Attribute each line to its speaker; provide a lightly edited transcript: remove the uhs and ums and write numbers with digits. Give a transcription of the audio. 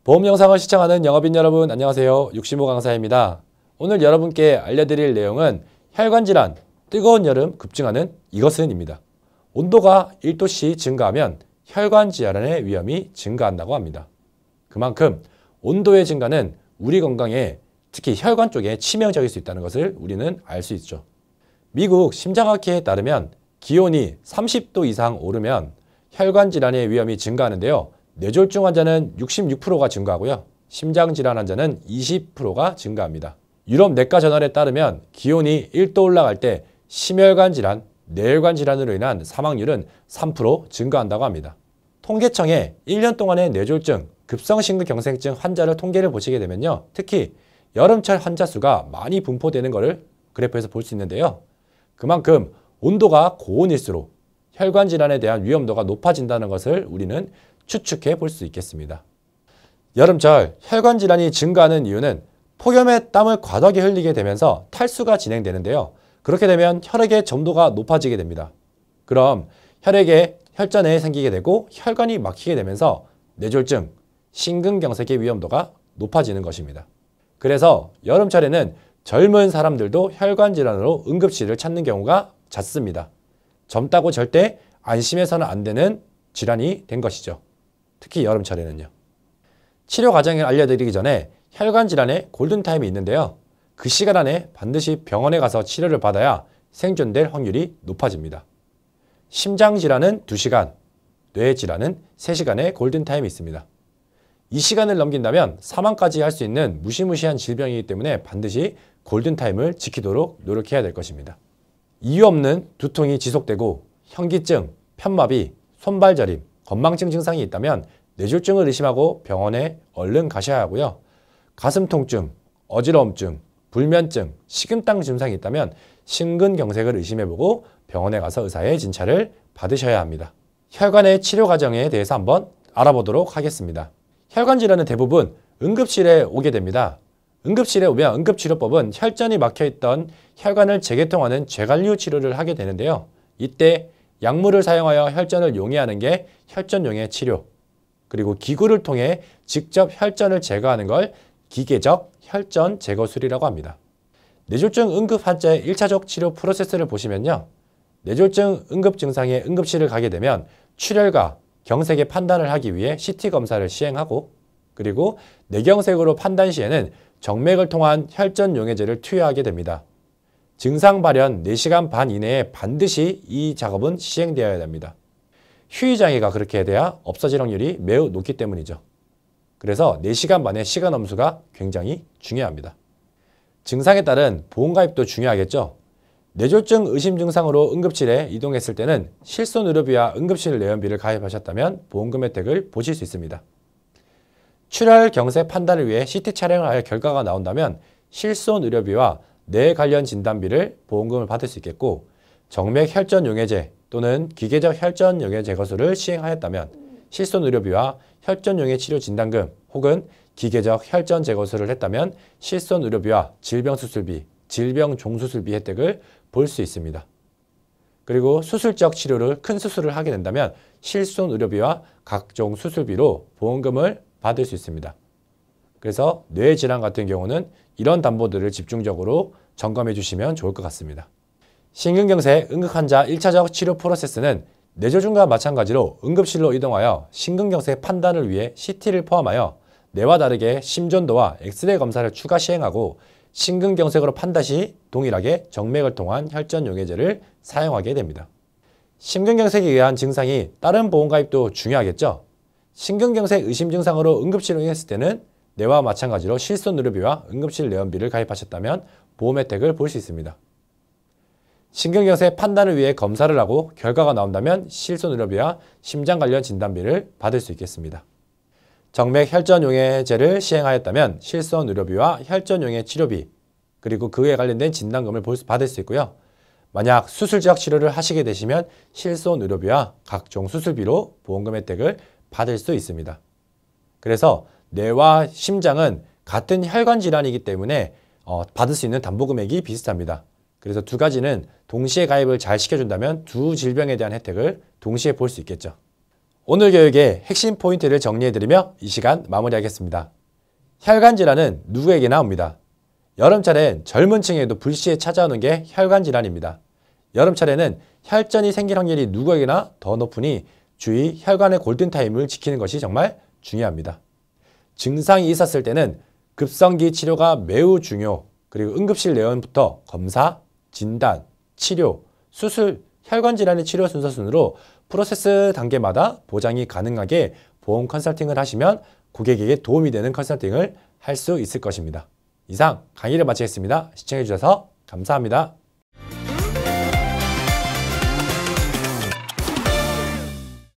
Speaker 1: 보험 영상을 시청하는 영업인 여러분 안녕하세요. 65 강사입니다. 오늘 여러분께 알려드릴 내용은 혈관질환, 뜨거운 여름 급증하는 이것은입니다. 온도가 1도씨 증가하면 혈관질환의 위험이 증가한다고 합니다. 그만큼 온도의 증가는 우리 건강에 특히 혈관 쪽에 치명적일 수 있다는 것을 우리는 알 수 있죠. 미국 심장학회에 따르면 기온이 30도 이상 오르면 혈관질환의 위험이 증가하는데요. 뇌졸중 환자는 66%가 증가하고요. 심장질환 환자는 20%가 증가합니다. 유럽 내과 저널에 따르면 기온이 1도 올라갈 때 심혈관 질환, 뇌혈관 질환으로 인한 사망률은 3% 증가한다고 합니다. 통계청에 1년 동안의 뇌졸중, 급성심근경색증 환자를 통계를 보시게 되면요. 특히 여름철 환자 수가 많이 분포되는 것을 그래프에서 볼 수 있는데요. 그만큼 온도가 고온일수록 혈관 질환에 대한 위험도가 높아진다는 것을 우리는 추측해 볼 수 있겠습니다. 여름철 혈관 질환이 증가하는 이유는 폭염에 땀을 과다하게 흘리게 되면서 탈수가 진행되는데요. 그렇게 되면 혈액의 점도가 높아지게 됩니다. 그럼 혈액에 혈전에 생기게 되고 혈관이 막히게 되면서 뇌졸중, 심근경색의 위험도가 높아지는 것입니다. 그래서 여름철에는 젊은 사람들도 혈관 질환으로 응급실을 찾는 경우가 잦습니다. 젊다고 절대 안심해서는 안 되는 질환이 된 것이죠. 특히 여름철에는요. 치료 과정을 알려드리기 전에 혈관 질환의 골든타임이 있는데요. 그 시간 안에 반드시 병원에 가서 치료를 받아야 생존될 확률이 높아집니다. 심장질환은 2시간, 뇌질환은 3시간의 골든타임이 있습니다. 이 시간을 넘긴다면 사망까지 할 수 있는 무시무시한 질병이기 때문에 반드시 골든타임을 지키도록 노력해야 될 것입니다. 이유 없는 두통이 지속되고 현기증, 편마비, 손발저림, 건망증 증상이 있다면 뇌졸중을 의심하고 병원에 얼른 가셔야 하고요. 가슴 통증, 어지러움증, 불면증, 식은땀 증상이 있다면 심근경색을 의심해보고 병원에 가서 의사의 진찰을 받으셔야 합니다. 혈관의 치료 과정에 대해서 한번 알아보도록 하겠습니다. 혈관 질환은 대부분 응급실에 오게 됩니다. 응급실에 오면 응급치료법은 혈전이 막혀있던 혈관을 재개통하는 재관류 치료를 하게 되는데요. 이때 약물을 사용하여 혈전을 용해하는 게 혈전용해 치료, 그리고 기구를 통해 직접 혈전을 제거하는 걸 기계적 혈전 제거술이라고 합니다. 뇌졸중 응급 환자의 1차적 치료 프로세스를 보시면요. 뇌졸중 응급 증상에 응급실을 가게 되면 출혈과 경색의 판단을 하기 위해 CT 검사를 시행하고, 그리고 뇌경색으로 판단 시에는 정맥을 통한 혈전 용해제를 투여하게 됩니다. 증상 발현 4시간 반 이내에 반드시 이 작업은 시행되어야 됩니다. 휴유장애가 그렇게 돼야 없어질 확률이 매우 높기 때문이죠. 그래서 4시간 반의 시간 엄수가 굉장히 중요합니다. 증상에 따른 보험가입도 중요하겠죠. 뇌졸중 의심 증상으로 응급실에 이동했을 때는 실손의료비와 응급실 내원비를 가입하셨다면 보험금 혜택을 보실 수 있습니다. 출혈 경색 판단을 위해 CT 촬영을 하여 결과가 나온다면 실손의료비와 뇌 관련 진단비를 보험금을 받을 수 있겠고, 정맥 혈전 용해제 또는 기계적 혈전 용해 제거술을 시행하였다면 실손의료비와 혈전 용해 치료 진단금 혹은 기계적 혈전 제거술을 했다면 실손의료비와 질병수술비, 질병종수술비 혜택을 볼 수 있습니다. 그리고 수술적 치료를 큰 수술을 하게 된다면 실손의료비와 각종 수술비로 보험금을 받을 수 있습니다. 그래서 뇌질환 같은 경우는 이런 담보들을 집중적으로 점검해 주시면 좋을 것 같습니다. 심근경색 응급환자 1차적 치료 프로세스는 뇌졸중과 마찬가지로 응급실로 이동하여 심근경색 판단을 위해 CT를 포함하여 뇌와 다르게 심전도와 엑스레이 검사를 추가 시행하고, 심근경색으로 판단 시 동일하게 정맥을 통한 혈전 용해제를 사용하게 됩니다. 심근경색에 의한 증상이 다른 보험가입도 중요하겠죠. 심근경색 의심 증상으로 응급실로 이동했을 때는 뇌와 마찬가지로 실손의료비와 응급실 내원비를 가입하셨다면 보험 혜택을 볼 수 있습니다. 심근경색 판단을 위해 검사를 하고 결과가 나온다면 실손의료비와 심장 관련 진단비를 받을 수 있겠습니다. 정맥 혈전 용해제를 시행하였다면 실손의료비와 혈전 용해 치료비, 그리고 그에 관련된 진단금을 받을 수 있고요. 만약 수술적 치료를 하시게 되시면 실손의료비와 각종 수술비로 보험금 혜택을 받을 수 있습니다. 그래서 뇌와 심장은 같은 혈관 질환이기 때문에 받을 수 있는 담보금액이 비슷합니다. 그래서 두 가지는 동시에 가입을 잘 시켜준다면 두 질병에 대한 혜택을 동시에 볼 수 있겠죠. 오늘 교육의 핵심 포인트를 정리해드리며 이 시간 마무리하겠습니다. 혈관 질환은 누구에게나 옵니다. 여름철엔 젊은 층에도 불시에 찾아오는 게 혈관 질환입니다. 여름철에는 혈전이 생길 확률이 누구에게나 더 높으니 주의 혈관의 골든타임을 지키는 것이 정말 중요합니다. 증상이 있었을 때는 급성기 치료가 매우 중요, 그리고 응급실 내원부터 검사, 진단, 치료, 수술, 혈관 질환의 치료 순서 순으로 프로세스 단계마다 보장이 가능하게 보험 컨설팅을 하시면 고객에게 도움이 되는 컨설팅을 할 수 있을 것입니다. 이상 강의를 마치겠습니다. 시청해 주셔서 감사합니다.